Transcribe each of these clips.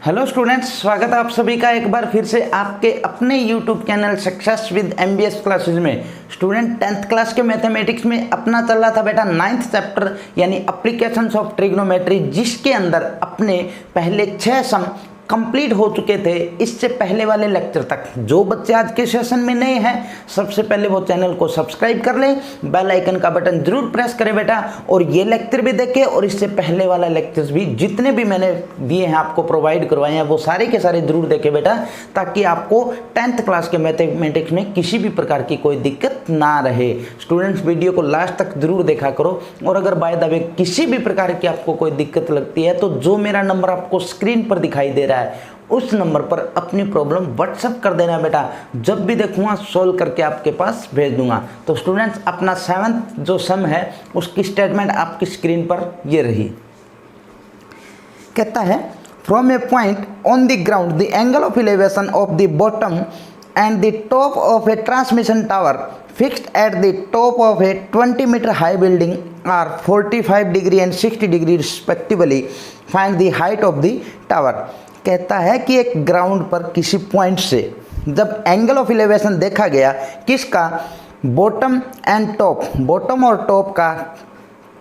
Hello students, स्वागत है आप सभी का एक बार फिर से आपके अपने YouTube channel success with MBS classes में। स्टूडेंट 10th क्लास के मैथमेटिक्स में अपना चल रहा था बेटा 9th चैप्टर यानी एप्लीकेशंस ऑफ ट्रिग्नोमेट्री, जिसके अंदर अपने पहले 6 सम कंप्लीट हो चुके थे इससे पहले वाले लेक्चर तक। जो बच्चे आज के सेशन में नए हैं सबसे पहले वो चैनल को सब्सक्राइब कर लें, बेल आइकन का बटन जरूर प्रेस करें बेटा, और ये लेक्चर भी देखें और इससे पहले वाला लेक्चर्स भी जितने भी मैंने दिए हैं आपको प्रोवाइड करवाए हैं वो सारे के सारे जरूर देखें बेटा, ताकि आपको 10th क्लास के मैथमेटिक्स में किसी भी प्रकार की कोई दिक्कत ना रहे। स्टूडेंट्स वीडियो को लास्ट तक जरूर देखा करो, और अगर बाय द वे किसी भी प्रकार की आपको कोई दिक्कत लगती है तो जो मेरा नंबर आपको स्क्रीन पर दिखाई दे रहा है उस नंबर पर अपनी प्रॉब्लम व्हाट्सएप कर देना बेटा। जब भी देखूंगा सॉल्व करके आपके पास भेज दूंगा। तो स्टूडेंट्स अपना 7th जो सम है उसकी स्टेटमेंट आपकी स्क्रीन पर ये रही। कहता है from A point on the ground the angle of elevation of the bottom and the top of A transmission tower fixed at the top of a 20-meter high building are 45 degree and 60 degree respectively. Find the height of the tower. कहता है कि एक ground पर किसी point से जब angle of elevation देखा गया किसका, बॉटम एंड टॉप, बॉटम और टॉप का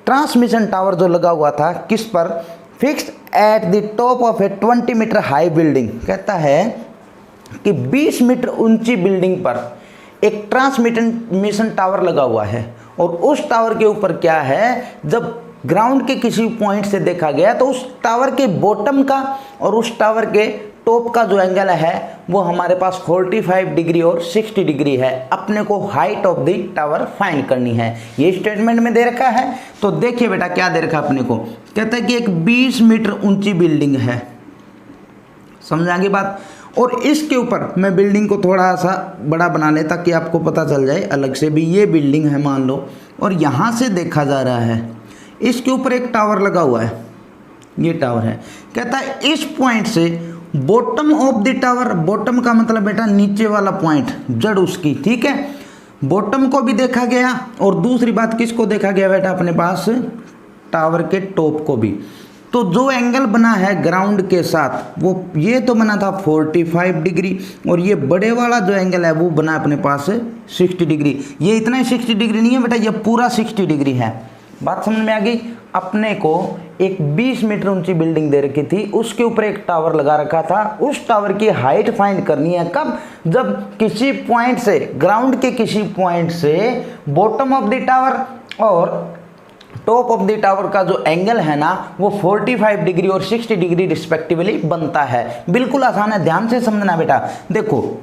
ट्रांसमिशन टावर जो लगा हुआ था किस पर, fixed at the top of a 20 metre high building. कहता है कि 20 मीटर ऊंची बिल्डिंग पर एक ट्रांसमिशन टावर लगा हुआ है, और उस टावर के ऊपर क्या है, जब ग्राउंड के किसी पॉइंट से देखा गया तो उस टावर के बॉटम का और उस टावर के टॉप का जो एंगल है वो हमारे पास 45 डिग्री और 60 डिग्री है। अपने को height of the tower find करनी है, ये स्टेटमेंट में दे रखा है। तो देखिए बेटा क्या दे रखा अपने को, कहता है कि एक 20 मीटर ऊंची बिल्डिंग है, समझाएंगे बात, और इसके ऊपर मैं बिल्डिंग को थोड़ा सा बड़ा बना ले ताकि आपको पता चल जाए अलग से भी। ये बिल्डिंग है मान लो, और यहाँ से देखा जा रहा है इसके ऊपर एक टावर लगा हुआ है, ये टावर है। कहता है इस पॉइंट से bottom of the tower, bottom का मतलब बेटा नीचे वाला पॉइंट, जड़ उसकी, ठीक है। बॉटम को भी देखा गया और दूसरी बात किसको देखा गया बेटा अपने पास, टावर के टॉप को भी। तो जो एंगल बना है ग्राउंड के साथ वो ये तो बना था 45 डिग्री, और ये बड़े वाला जो एंगल है वो बना अपने पास 60 डिग्री। ये इतना ही 60 डिग्री नहीं है बेटा, ये पूरा 60 डिग्री है। बात समझ में आ गई। अपने को एक 20 मीटर ऊंची बिल्डिंग दे रखी थी, उसके ऊपर एक टावर लगा रखा था, उस टावर की हाइट फाइंड करनी है कब, जब किसी पॉइंट से, ग्राउंड के किसी पॉइंट से बॉटम ऑफ द टावर और टॉप ऑफ द टावर का जो एंगल है ना वो 45 डिग्री और 60 डिग्री रिस्पेक्टिवली बनता है। बिल्कुल आसान है, ध्यान से समझना बेटा। देखो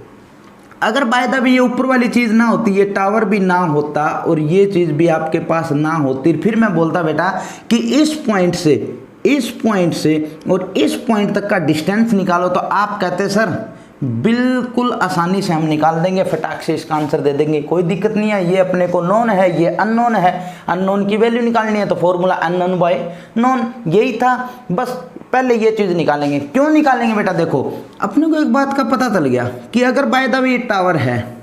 अगर बाय द वे ये ऊपर वाली चीज़ ना होती, ये टावर भी ना होता और ये चीज़ भी आपके पास ना होती, फिर मैं बोलता बेटा कि इस पॉइंट से और इस पॉइंट तक का डिस्टेंस निकालो, तो आप कहते सर बिल्कुल आसानी से हम निकाल देंगे, फटाक से इसका आंसर दे देंगे, कोई दिक्कत नहीं है। ये अपने को नोन है, ये अननोन है, अननोन की वैल्यू निकालनी है तो फॉर्मूला अननोन बाय नोन, यही था। बस पहले ये चीज़ निकालेंगे। क्यों निकालेंगे बेटा, देखो अपने को एक बात का पता चल गया कि अगर बाय द वे ये टावर है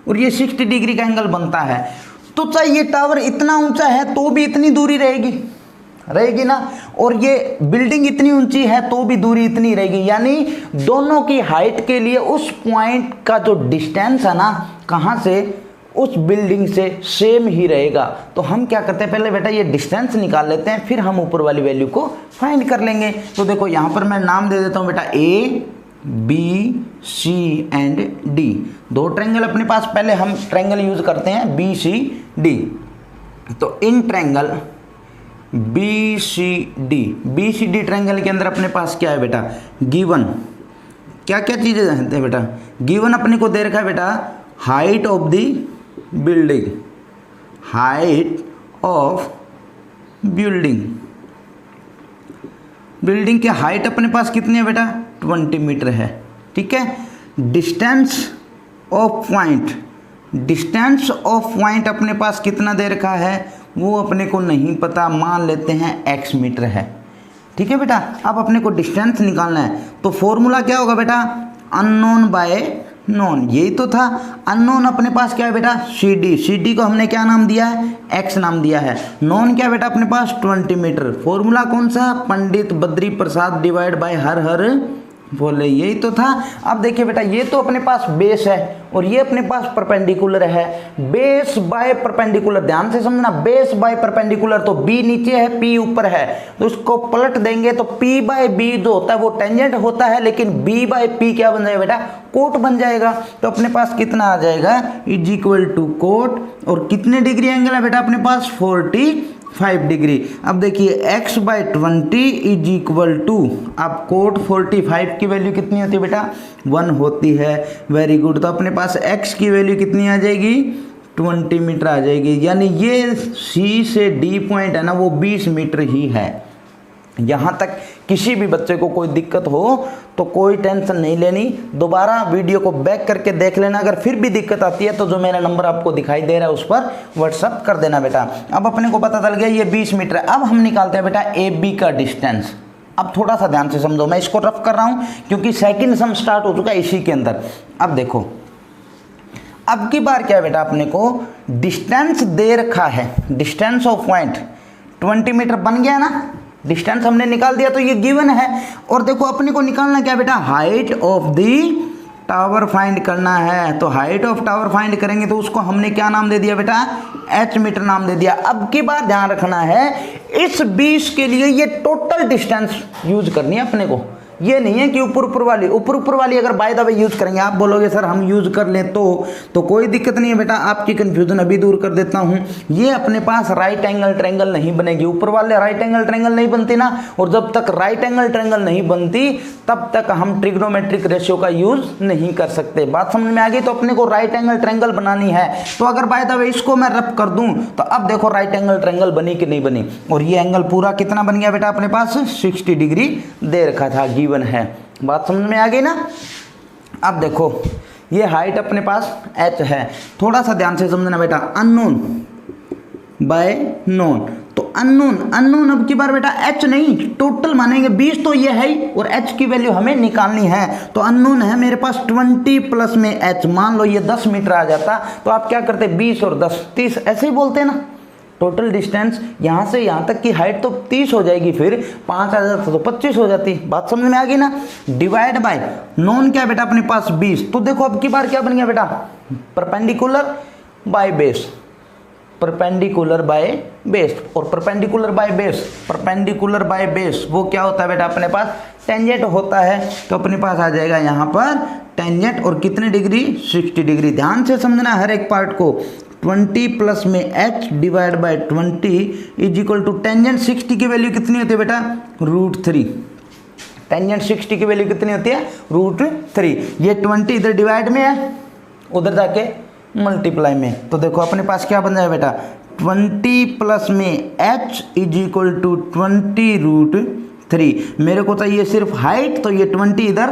और ये 60 डिग्री का एंगल बनता है, तो चाहे ये टावर इतना ऊंचा है तो भी इतनी दूरी रहेगी ना, और ये बिल्डिंग इतनी ऊंची है तो भी दूरी इतनी रहेगी, यानी दोनों की हाइट के लिए उस पॉइंट का जो डिस्टेंस है ना, कहाँ से, उस बिल्डिंग से सेम ही रहेगा। तो हम क्या करते हैं, पहले बेटा ये डिस्टेंस निकाल लेते हैं, फिर हम ऊपर वाली वैल्यू को फाइंड कर लेंगे। तो देखो यहाँ पर मैं नाम दे देता हूँ बेटा A, B, C and D। दो ट्रायंगल अपने पास, पहले हम ट्रायंगल यूज करते हैं BCD। तो इन ट्रायंगल BCD ट्रायंगल के अंदर अपने पास क्या है बेटा, गिवन क्या क्या चीज़ें हैं बेटा, गिवन अपने को दे रखा है बेटा height of the building, height of building की हाइट अपने पास कितनी है बेटा, 20 मीटर है, ठीक है। डिस्टेंस ऑफ पॉइंट अपने पास कितना दे रखा है वो अपने को नहीं पता, मान लेते हैं x मीटर है, ठीक है बेटा। अब अपने को डिस्टेंस निकालना है, तो फॉर्मूला क्या होगा बेटा, अननोन बाय नोन, यही तो था। अननोन अपने पास क्या है बेटा, सी डी को हमने क्या नाम दिया है, एक्स नाम दिया है। नोन क्या बेटा अपने पास 20 मीटर। फॉर्मूला कौन सा, पंडित बद्री प्रसाद डिवाइड बाय हर बोले, यही तो था। अब देखिए बेटा, ये तो अपने पास बेस है और ये अपने पास परपेंडिकुलर है। बेस बाय परपेंडिकुलर, ध्यान से समझना, बेस बाय परपेंडिकुलर, तो बी नीचे है पी ऊपर है, तो उसको पलट देंगे तो पी बाय बी जो होता है वो टेंजेंट होता है, लेकिन बी बाय पी क्या बन जाएगा बेटा, कोट बन जाएगा। तो अपने पास कितना आ जाएगा, इज इक्वल टू कोट, और कितने डिग्री एंगल है बेटा अपने पास, 45 डिग्री। अब देखिए x by 20 is equal to, अब कोट 45 की वैल्यू कितनी होती है बेटा, 1 होती है। Very good. तो अपने पास x की वैल्यू कितनी आ जाएगी, 20 मीटर आ जाएगी। यानी ये C से D पॉइंट है ना, वो 20 मीटर ही है। यहाँ तक किसी भी बच्चे को कोई दिक्कत हो तो कोई टेंशन नहीं लेनी, दोबारा वीडियो को बैक करके देख लेना। अगर फिर भी दिक्कत आती है तो जो मेरा नंबर आपको दिखाई दे रहा है उस पर व्हाट्सअप कर देना बेटा। अब अपने को पता चल गया ये 20 मीटर है। अब हम निकालते हैं बेटा ए बी का डिस्टेंस। अब थोड़ा सा ध्यान से समझो, मैं इसको रफ कर रहा हूँ क्योंकि सेकंड सम स्टार्ट हो चुका है इसी के अंदर। अब देखो, अब की बार क्या है बेटा, अपने को डिस्टेंस दे रखा है, डिस्टेंस ऑफ पॉइंट 20 मीटर बन गया ना, डिस्टेंस हमने निकाल दिया तो ये गिवन है। और देखो अपने को निकालना क्या बेटा, height of the tower find करना है। तो हाइट ऑफ टावर फाइंड करेंगे तो उसको हमने क्या नाम दे दिया बेटा, h मीटर नाम दे दिया। अब की बार ध्यान रखना है, इस 20 के लिए ये टोटल डिस्टेंस यूज करनी है अपने को, ये नहीं है कि ऊपर वाली अगर बाय द वे यूज करेंगे, आप बोलोगे सर हम यूज कर लें तो कोई दिक्कत नहीं है बेटा, आपकी कंफ्यूजन अभी दूर कर देता हूं। ये अपने पास राइट एंगल ट्रायंगल नहीं बनेगी, ऊपर वाले राइट एंगल ट्रायंगल नहीं बनती ना, और जब तक राइट एंगल ट्रायंगल नहीं बनती तब तक हम ट्रिग्नोमेट्रिक रेशियो का यूज नहीं कर सकते। बात समझ में आ गई। तो अपने को राइट एंगल ट्रायंगल बनानी है, तो अगर बाय द वे इसको मैं रब कर दूं तो अब देखो राइट एंगल ट्रायंगल बनी कि नहीं बनी, और ये एंगल पूरा कितना बन गया बेटा अपने पास, 60 डिग्री दे रखा था, गिवन है। बात समझ में आ गई ना। अब देखो ये हाइट अपने पास h है, थोड़ा सा ध्यान से समझना बेटा, अननोन बाय नोन। तो अननोन अब की बार बेटा h नहीं, टोटल मानेंगे 20 तो ये है ही, और h की वैल्यू हमें निकालनी है। तो अननोन है मेरे पास 20 प्लस में h, मान लो ये 10 मीटर आ जाता तो आप क्या करते, 20 और 10 30, ऐसे ही बोलते हैं ना। टोटल डिस्टेंस यहाँ से यहाँ तक की हाइट तो 30 हो जाएगी, फिर 5 आ जाता तो 25 हो जाती। बात समझ में आ गई ना। डिवाइड बाय नोन क्या बेटा अपने पास 20। तो देखो अब की बार क्या बन गया बेटा, perpendicular by base, perpendicular by base, और परपेंडिकुलर बाय बेस वो क्या होता है बेटा अपने पास, टेंजेंट होता है। तो अपने पास आ जाएगा यहाँ पर टेंजेंट, और कितने डिग्री, 60 डिग्री। ध्यान से समझना हर एक पार्ट को, 20 प्लस में h divide by 20 is equal to tangent 60 की वैल्यू कितनी होती है बेटा, √3। टेंजेंट 60 की वैल्यू कितनी होती है, √3। ये 20 इधर डिवाइड में है, उधर जाके मल्टीप्लाई में। तो देखो अपने पास क्या बन जाए बेटा, 20 प्लस में h इज इक्वल टू 20√3। मेरे को चाहिए सिर्फ हाइट, तो ये 20 इधर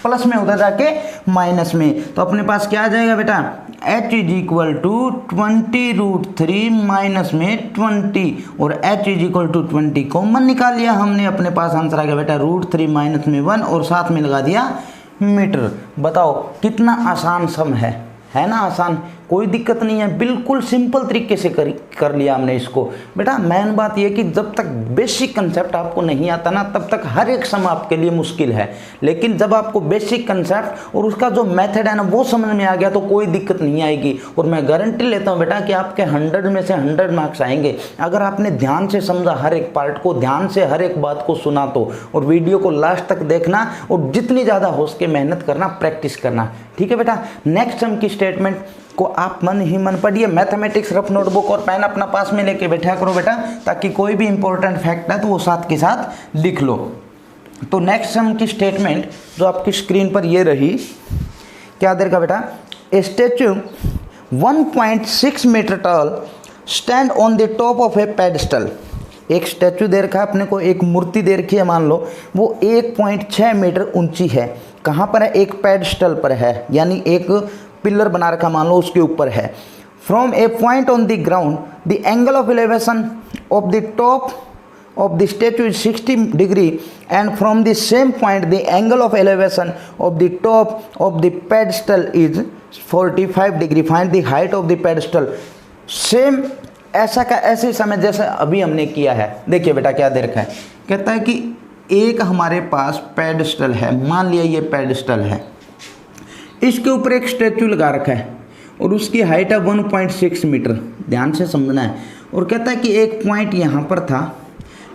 प्लस में, उधर जाके माइनस में। तो अपने पास क्या आ जाएगा बेटा, h is equal to 20√3 minus में 20, और h is equal to 20 common निकाल लिया हमने, अपने पास आंसर आ गया बेटा √3 माइनस में 1, और साथ में लगा दिया मीटर। बताओ कितना आसान सम है ना, आसान, कोई दिक्कत नहीं है, बिल्कुल सिंपल तरीके से कर लिया हमने इसको। बेटा मेन बात यह कि जब तक बेसिक कंसेप्ट आपको नहीं आता ना, तब तक हर एक सम आपके लिए मुश्किल है, लेकिन जब आपको बेसिक कंसेप्ट और उसका जो मेथड है ना वो समझ में आ गया तो कोई दिक्कत नहीं आएगी। और मैं गारंटी लेता हूँ बेटा कि आपके 100 में से 100 मार्क्स आएंगे अगर आपने ध्यान से समझा, हर एक पार्ट को ध्यान से, हर एक बात को सुना तो। और वीडियो को लास्ट तक देखना, और जितनी ज़्यादा हो सके मेहनत करना, प्रैक्टिस करना, ठीक है बेटा। नेक्स्ट सम की स्टेटमेंट को आप मन ही मन पढ़िए। मैथमेटिक्स रफ नोटबुक और पेन अपना पास में लेके बैठा करो बेटा, ताकि कोई भी इंपॉर्टेंट फैक्ट है तो वो साथ के साथ लिख लो। तो नेक्स्ट सम की स्टेटमेंट जो आपकी स्क्रीन पर ये रही, क्या दे रखा बेटा, a statue 1.6 metre tall stand on the top of a pedestal. एक स्टैचू दे रखा है अपने को, एक मूर्ति दे रखी है, मान लो वो 1.6 मीटर ऊंची है। कहाँ पर है, एक पेडेस्टल पर है, यानी एक पिलर बना रखा, मान लो उसके ऊपर है। From A point on the ground the angle of elevation of the top of the statue is 60 degree and from the same point the angle of elevation of the top of the pedestal is 45 degree. Find the height of the pedestal. Same ऐसा का ऐसे समय जैसे अभी हमने किया है। देखिए बेटा क्या दे रखा है, कहता है कि एक हमारे पास पेडेस्टल है, मान लिया ये पेडेस्टल है, इसके ऊपर एक स्टैचू लगा रखा है और उसकी हाइट है 1.6 मीटर। ध्यान से समझना है। और कहता है कि एक पॉइंट यहाँ पर था,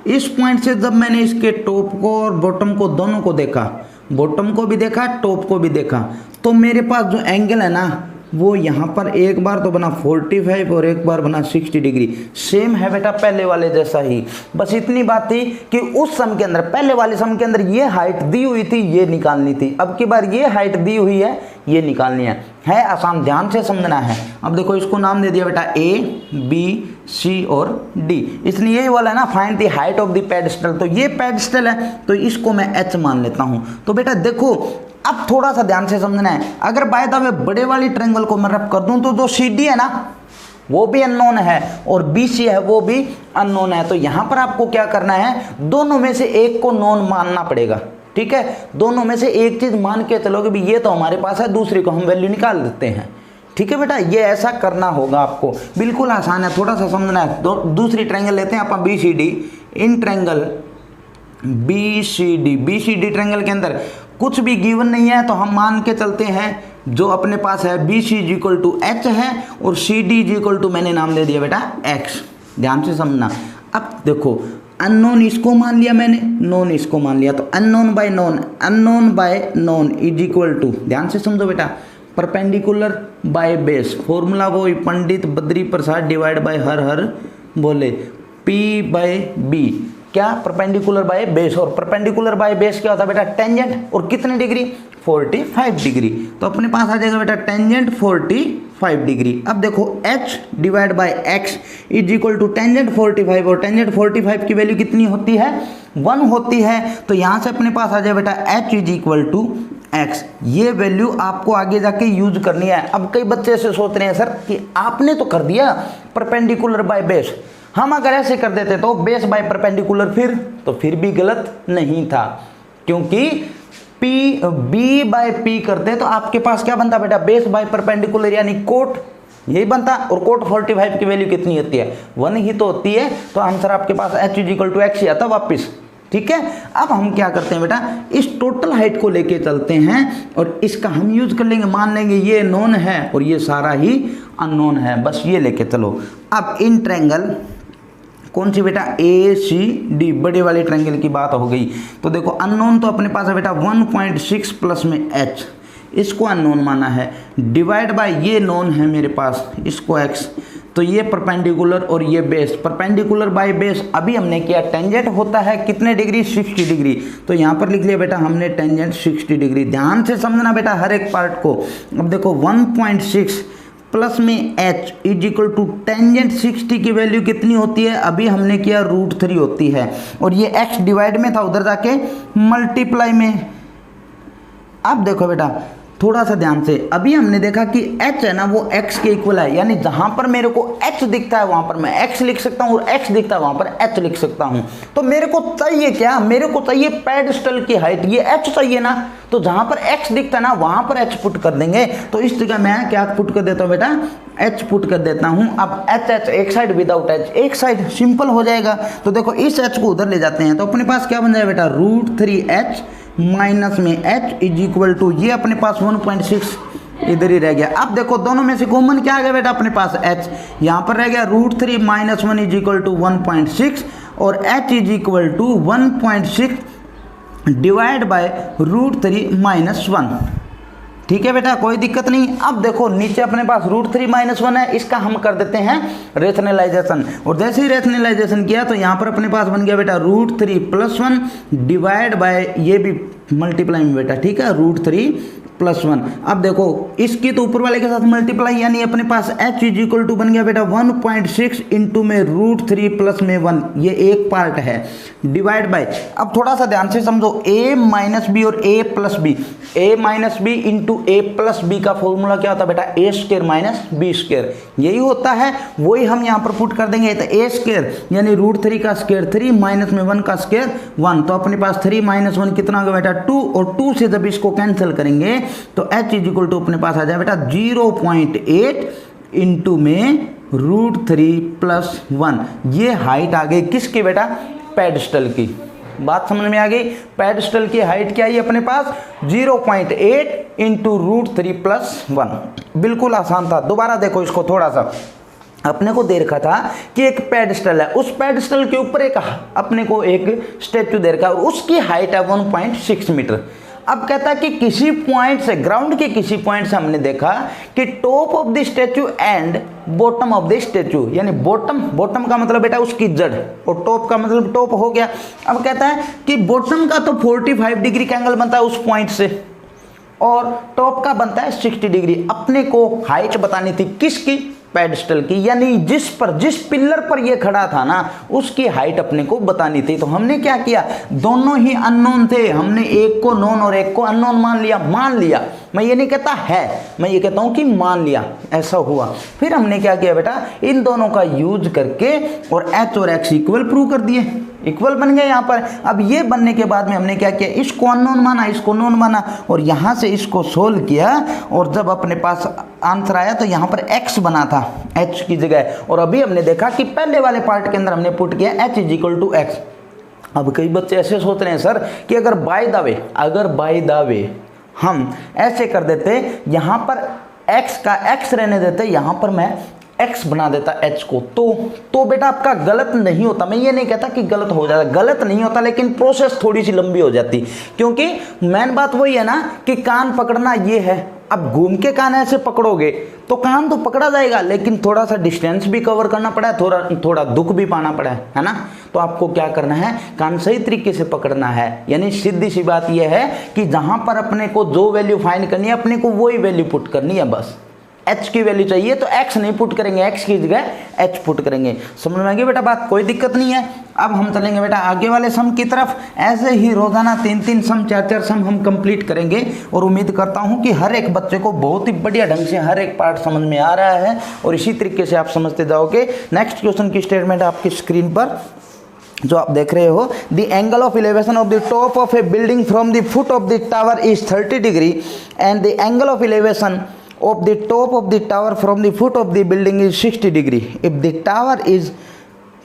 इस पॉइंट से जब मैंने इसके टॉप को और बॉटम को दोनों को देखा, बॉटम को भी देखा टॉप को भी देखा, तो मेरे पास जो एंगल है ना वो यहाँ पर एक बार तो बना 45 और एक बार बना 60 डिग्री। सेम है बेटा पहले वाले जैसा ही। बस इतनी बात थी कि उस सम के अंदर, पहले वाले सम के अंदर ये हाइट दी हुई थी, ये निकालनी थी। अब की बार ये हाइट दी हुई है, ये निकालनी है आसान। ध्यान से समझना है। अब देखो इसको नाम दे दिया बेटा A, B, C और D। इसलिए यही वाला है ना, find the height of the pedestal. तो ये पेडेस्टल है तो इसको मैं H मान लेता हूँ। तो बेटा देखो अब थोड़ा सा ध्यान से समझना है। अगर बाय द वे बड़े वाली ट्रायंगल को मैं रब कर दूं तो जो CD है ना वो भी अननोन है और BC है वो भी अननोन है। तो यहाँ पर आपको क्या करना है, दोनों में से एक को नोन मानना पड़ेगा। ठीक है, दोनों में से एक चीज मान के चलोगे भी ये तो हमारे पास है, दूसरे को हम वैल्यू निकाल देते हैं। ठीक है बेटा, ये ऐसा करना होगा आपको, बिल्कुल आसान है, थोड़ा सा समझना है। दूसरी ट्रायंगल लेते हैं अपन BCD। In triangle BCD triangle के अंदर कुछ भी गिवन नहीं है तो हम मान के चलते हैं जो अपने पास है BC = H है और CD = मैंने नाम दे दिया बेटा X। ध्यान से समझना। अब देखो अननोन इसको मान लिया मैंने, नोन इसको मान लिया, तो unknown by known is equal to, ध्यान से समझो बेटा, परपेंडिकुलर बाय बेस। फॉर्मूला वो पंडित बद्री प्रसाद डिवाइड बाय हर बोले P/B। क्या, परपेंडिकुलर बाय बेस। और परपेंडिकुलर बाय बेस क्या होता है बेटा, टेंजेंट। और कितने डिग्री, 45 डिग्री। तो अपने पास आ जाएगा बेटा टेंजेंट 45 डिग्री। अब देखो H divide by X is equal to tangent 45 और टेंजेंट 45 की वैल्यू कितनी होती है, 1 होती है। तो यहाँ से अपने पास आ जाए बेटा H is equal to X। ये वैल्यू आपको आगे जाके यूज करनी है। अब कई बच्चे ऐसे सोच रहे हैं सर कि आपने तो कर दिया परपेंडिकुलर बाय बेस, हम अगर ऐसे कर देते तो बेस बाय परपेंडिकुलर फिर भी गलत नहीं था, क्योंकि B बाय P करते तो आपके पास क्या बनता बेटा, बेस बाय परपेंडिकुलर यानी कोट, यही बनता। और कोट 45 की वैल्यू कितनी होती है, 1 ही तो होती है। तो आंसर आपके पास H = X ही आता वापिस। ठीक है, अब हम क्या करते हैं बेटा, इस टोटल हाइट को लेके चलते हैं और इसका हम यूज कर लेंगे, मान लेंगे ये नोन है और ये सारा ही अननोन है, बस ये लेके चलो। अब इन ट्रायंगल कौन सी बेटा, ACD बड़े वाले ट्रायंगल की बात हो गई। तो देखो अननोन तो अपने पास है बेटा 1.6 प्लस में H, इसको अननोन माना है, डिवाइड बाय ये नोन है मेरे पास, इसको X। तो ये परपेंडिकुलर और ये बेस, परपेंडिकुलर बाय बेस अभी हमने किया, टेंजेंट होता है कितने डिग्री, 60 डिग्री। तो यहाँ पर लिख लिया बेटा हमने टेंजेंट 60 डिग्री। ध्यान से समझना बेटा हर एक पार्ट को। अब देखो 1.6 प्लस में H is equal to tangent 60 की वैल्यू कितनी होती है, अभी हमने किया √3 होती है, और ये X डिवाइड में था, उधर जाके मल्टीप्लाई में। अब देखो बेटा थोड़ा सा ध्यान से, अभी हमने देखा कि H है ना वो X के इक्वल है, यानी जहां पर मेरे को H दिखता है वहां पर मैं X लिख सकता हूं और X दिखता है वहां पर H लिख सकता हूं। तो मेरे को चाहिए क्या, मेरे को चाहिए पेडेस्टल की हाइट, ये H चाहिए ना। तो जहां पर X दिखता है ना वहां पर H पुट कर देंगे। तो इस जगह मैं क्या पुट कर देता हूं बेटा, H पुट कर देता हूं। अब H एक साइड, विदाउट H एक साइड, सिंपल हो जाएगा। तो देखो इस H को उधर ले जाते हैं तो अपने पास क्या बन जाए बेटा, √3H माइनस में H इज इक्वल टू, ये अपने पास 1.6 इधर ही रह गया। अब देखो दोनों में से कॉमन क्या आ गया बेटा, अपने पास H यहाँ पर रह गया, √3 - 1 इज इक्वल टू 1.6 और H is equal to 1.6 divide by √3 - 1। ठीक है बेटा, कोई दिक्कत नहीं। अब देखो नीचे अपने पास √3 - 1 है, इसका हम कर देते हैं रेशनलाइजेशन, और जैसे ही रेशनलाइजेशन किया तो यहाँ पर अपने पास बन गया बेटा √3 + 1 डिवाइड बाय, ये भी मल्टीप्लाई में बेटा, ठीक है, √3 +1। अब देखो इसकी तो ऊपर वाले के साथ मल्टीप्लाई, यानी अपने पास h इज इक्वल टू बन गया बेटा 1.6 इंटू में √3 प्लस में 1, ये एक पार्ट है, डिवाइड बाय। अब थोड़ा सा ध्यान से समझो, a माइनस बी और a plus B, a minus B into a plus B का फॉर्मूला क्या होता है बेटा, a square minus B square, यही होता है, वही हम यहाँ पर पुट कर देंगे। तो a स्क्वायर यानी √3 का स्क्वायर 3 माइनस में 1 का स्क्वायर 1, तो अपने पास 3 माइनस 1 कितना होगा बेटा 2, और 2 से जब इसको कैंसिल करेंगे तो h इज इक्वल टू अपने पास आ जाए बेटा 0.8 इंटू में √3 प्लस 1। ये हाइट आ गई किसकी बेटा, पेडस्टल की। बात समझ में आ गई, पेडस्टल की हाइट क्या है अपने पास 0.8 इंटू √3 प्लस 1। बिल्कुल आसान था। दोबारा देखो इसको थोड़ा सा, अपने को दे रखा था कि एक पेडस्टल है, उस पेडस्टल के ऊपर एक अपने को एक स्टैचू दे रखा है और उसकी हाइट है 1.6 मीटर। अब कहता है कि किसी पॉइंट से, ग्राउंड के किसी पॉइंट से हमने देखा कि top of the statue and bottom of the statue, यानी बॉटम का मतलब बेटा उसकी जड़ और टॉप का मतलब टॉप हो गया। अब कहता है कि बॉटम का तो 45 डिग्री का एंगल बनता है उस पॉइंट से और टॉप का बनता है 60 डिग्री। अपने को हाइट बतानी थी किसकी, पेडस्टल की, यानी जिस पिलर पर ये खड़ा था ना उसकी हाइट अपने को बतानी थी। तो हमने क्या किया, दोनों ही अननोन थे, हमने एक को नोन और एक को अननोन मान लिया। मैं ये नहीं कहता है, मैं ये कहता हूँ कि मान लिया, ऐसा हुआ। फिर हमने क्या किया बेटा, इन दोनों का यूज करके और h और x इक्वल प्रूव कर दिए, इक्वल बन गए यहाँ पर। अब ये बनने के बाद में हमने क्या किया, इसको अननोन माना, इसको नोन माना और यहाँ से इसको सोल्व किया और जब अपने पास आंसर आया तो यहाँ पर x बना था h की जगह। और अभी हमने देखा कि पहले वाले पार्ट के अंदर हमने पुट किया h is equal to x। अब कई बच्चे ऐसे सोच रहे हैं सर कि अगर बाय द वे हम ऐसे कर देते, यहाँ पर x का x रहने देते, यहाँ पर मैं x बना देता h को, तो बेटा आपका गलत नहीं होता। मैं ये नहीं कहता कि गलत हो जाता, गलत नहीं होता, लेकिन प्रोसेस थोड़ी सी लंबी हो जाती, क्योंकि मेन बात वही है ना कि कान पकड़ना ये है। अब घूम के कान ऐसे पकड़ोगे तो कान तो पकड़ा जाएगा, लेकिन थोड़ा सा डिस्टेंस भी कवर करना पड़ा है, थोड़ा दुख भी पाना पड़ा है ना। तो आपको क्या करना है, कान सही तरीके से पकड़ना है। यानी सीधी सी बात यह है कि जहां पर अपने को जो वैल्यू फाइंड करनी है अपने को वही वैल्यू पुट करनी है बस। h की वैल्यू चाहिए तो x नहीं पुट करेंगे, x की जगह h पुट करेंगे। समझ में आ गई बेटा बात, कोई दिक्कत नहीं है। अब हम चलेंगे बेटा आगे वाले सम की तरफ। ऐसे ही रोजाना 3 सम 4 सम हम कंप्लीट करेंगे और उम्मीद करता हूं कि हर एक बच्चे को बहुत ही बढ़िया ढंग से हर एक पार्ट समझ में आ रहा है और इसी तरीके से आप समझते जाओगे। नेक्स्ट क्वेश्चन की स्टेटमेंट आपकी स्क्रीन पर जो आप देख रहे हो, the angle of elevation of the top of A building from the foot of the tower is 30 degree and the angle of elevation of the top of the tower from the foot of the building is 60 degree. If the tower is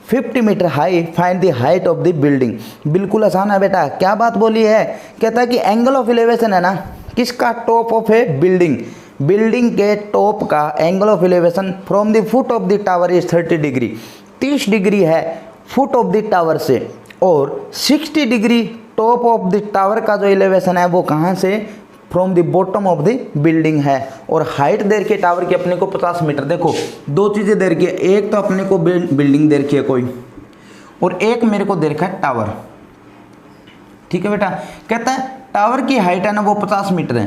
50 metre high find the height of the building. बिल्कुल आसान है बेटा, क्या बात बोली है, कहता है कि एंगल ऑफ एलिवेशन है ना किसका, टॉप ऑफ ए बिल्डिंग के टॉप का angle of elevation from the foot of the tower is 30 degree, 30 degree है फुट ऑफ द टावर से, और 60 degree top of the tower का जो एलिवेशन है वो कहाँ से, from the bottom of the building है। और हाइट दे रखी है टावर की अपने को 50 मीटर। देखो दो चीज़ें दे रखी है, एक तो अपने को बिल्डिंग दे रखी है कोई, और एक मेरे को दे रखा है टावर। ठीक है बेटा, कहता है टावर की हाइट है ना वो 50 मीटर है,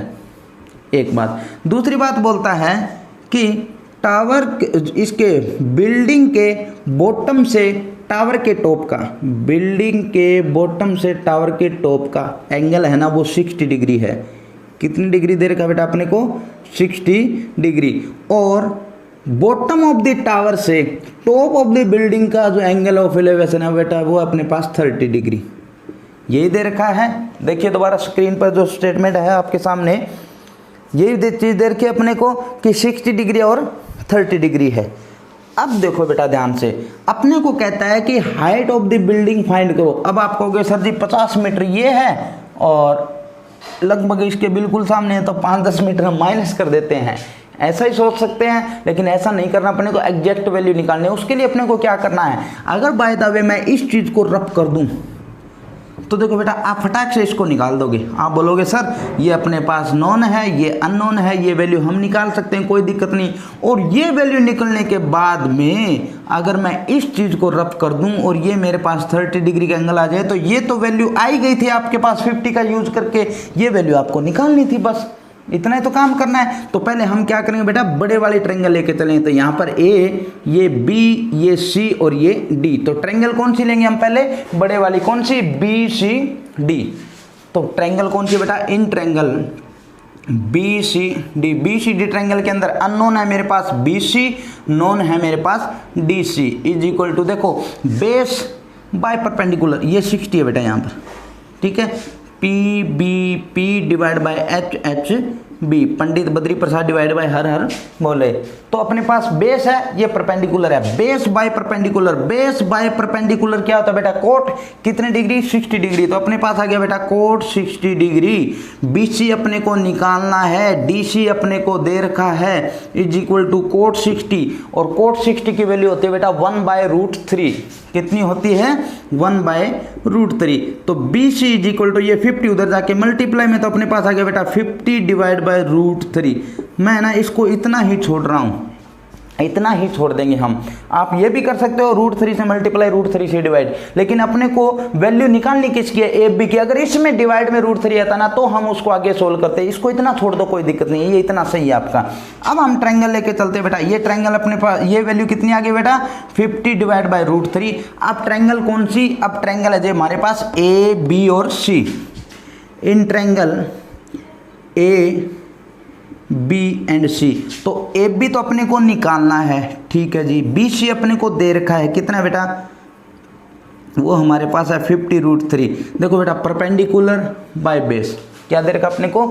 एक बात। दूसरी बात बोलता है कि टावर इसके बिल्डिंग के बॉटम से टावर के टॉप का, बिल्डिंग के बॉटम से टावर के टॉप का एंगल है ना वो 60 डिग्री है। कितनी डिग्री दे रखा बेटा अपने को, 60 डिग्री। और बॉटम ऑफ द टावर से टॉप ऑफ द बिल्डिंग का जो एंगल ऑफ एलिवेशन है बेटा वो अपने पास 30 डिग्री, यही दे रखा है। देखिए दोबारा स्क्रीन पर जो स्टेटमेंट है आपके सामने, यही चीज़ दे रखी है अपने को कि 60 डिग्री और 30 डिग्री है। अब देखो बेटा ध्यान से, अपने को कहता है कि height of the building find करो। अब आप कहोगे सर जी 50 मीटर ये है और लगभग इसके बिल्कुल सामने है तो 5-10 मीटर हम माइनस कर देते हैं, ऐसा ही सोच सकते हैं, लेकिन ऐसा नहीं करना। अपने को एग्जैक्ट वैल्यू निकालनी है। उसके लिए अपने को क्या करना है, अगर बाय द वे मैं इस चीज़ को रब कर दूं तो देखो बेटा आप फटाक से इसको निकाल दोगे। आप बोलोगे सर ये अपने पास नॉन है, ये अननोन है, ये वैल्यू हम निकाल सकते हैं, कोई दिक्कत नहीं। और ये वैल्यू निकलने के बाद में अगर मैं इस चीज़ को रब कर दूं और ये मेरे पास 30 डिग्री का एंगल आ जाए तो ये तो वैल्यू आई गई थी आपके पास 50 का यूज करके, ये वैल्यू आपको निकालनी थी बस। इतना ही तो काम करना है। तो पहले हम क्या करेंगे बेटा, बड़े वाले ट्रायंगल लेके चलेंगे। तो यहाँ पर ए, ये बी, ये सी और ये डी। तो ट्रायंगल कौन सी लेंगे हम पहले, बड़े वाली, कौन सी, बी सी डी। तो ट्रायंगल कौन सी बेटा, इन triangle B C D triangle के अंदर अननोन है मेरे पास बी सी, नोन है मेरे पाच D C, is equal to, देखो बेस बाय परपेंडिकुलर, ये 60 है बेटा यहाँ पर, ठीक है। P B P divide by H H B, Pandit Badri Prasad divide by हर हर बोले। तो अपने पास बेस है, ये परपेंडिकुलर है, base by perpendicular. Base by perpendicular क्या होता है बेटा, कोट कितने डिग्री, 60 डिग्री। तो अपने पास आ गया बेटा कोट 60 डिग्री। बीसी अपने को निकालना है, डीसी अपने को दे रखा है, इज इक्वल टू कोट 60। और कोट 60 की वैल्यू होती है बेटा 1/√3। कितनी होती है, 1/√3। तो BC इज इक्वल टू ये 50, उधर जाके मल्टीप्लाई में, तो अपने पास आ गया बेटा 50 डिवाइड बाय √3। मैं ना इसको इतना ही छोड़ रहा हूँ, इतना ही छोड़ देंगे हम। आप ये भी कर सकते हो √3 से मल्टीप्लाई, √3 से डिवाइड, लेकिन अपने को वैल्यू निकालनी किसकी है, ए बी की। अगर इसमें डिवाइड में √3 आता ना तो हम उसको आगे सोल्व करते हैं। इसको इतना छोड़ दो, कोई दिक्कत नहीं है, ये इतना सही है आपका। अब हम ट्रायंगल लेके चलते हैं बेटा। ये ट्रायंगल अपने पास, ये वैल्यू कितनी आ गई बेटा, 50 डिवाइड बाय √3। अब ट्रायंगल कौन सी, अब ट्रायंगल है जो हमारे पास ए बी और सी। In triangle A B and C, तो ए बी तो अपने को निकालना है, ठीक है जी। बी सी अपने को दे रखा है, कितना बेटा, वो हमारे पास है 50√3। देखो बेटा परपेंडिकुलर बाय बेस, क्या दे रखा अपने को,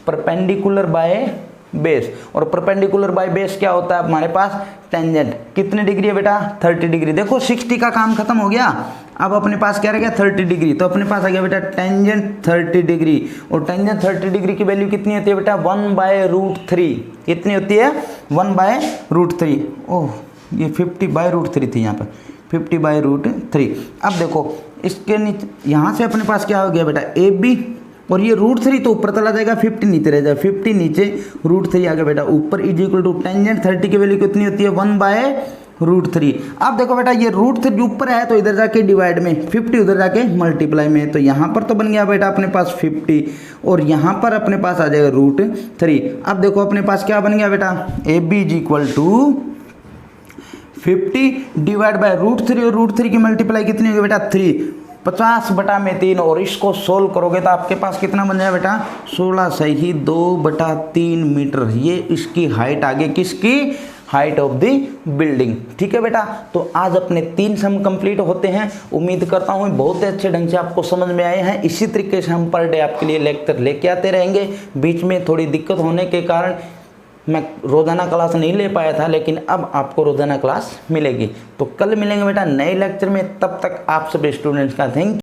परपेंडिकुलर बाय बेस। और परपेंडिकुलर बाय बेस क्या होता है हमारे पास, टेंजेंट। कितने डिग्री है बेटा, 30 डिग्री। देखो 60 का काम खत्म हो गया, अब अपने पास क्या रह गया, 30 डिग्री। तो अपने पास आ गया बेटा टेंजेंट 30 डिग्री। और टेंजेंट 30 डिग्री की वैल्यू कितनी होती है बेटा, 1/√3। कितनी होती है, 1/√3। ओह, ये 50/√3 थी यहाँ पर, 50/√3। अब देखो इसके नीचे, यहाँ से अपने पास क्या हो गया बेटा, ए बी, और ये √3 तो ऊपर चला जाएगा, 50 नीचे रह जाएगा, 50 नीचे, √3 आ गया बेटा ऊपर, इज इक्वल टू टेंजेंट 30 की वैल्यू कितनी होती है, 1/√3। अब देखो बेटा ये √3 ऊपर है तो इधर जाके डिवाइड में, 50 उधर जाके मल्टीप्लाई में, तो यहाँ पर तो बन गया बेटा अपने पास 50, और यहाँ पर अपने पास आ जाएगा √3। अब देखो अपने पास क्या बन गया बेटा, A B is equal to 50 divide by √3, और √3 की मल्टीप्लाई कितनी होगी बेटा, 3, 50/3। और इसको सोल्व करोगे तो आपके पास कितना बन जाए बेटा, 16 सही 2/3 मीटर। ये इसकी हाइट आ गई, किसकी, हाइट ऑफ द बिल्डिंग। ठीक है बेटा, तो आज अपने 3 सम कंप्लीट होते हैं। उम्मीद करता हूँ बहुत अच्छे ढंग से आपको समझ में आए हैं। इसी तरीके से हम पर डे आपके लिए लेक्चर लेके आते रहेंगे। बीच में थोड़ी दिक्कत होने के कारण मैं रोज़ाना क्लास नहीं ले पाया था, लेकिन अब आपको रोज़ाना क्लास मिलेगी। तो कल मिलेंगे बेटा नए लेक्चर में, तब तक आप सभी स्टूडेंट्स का थैंक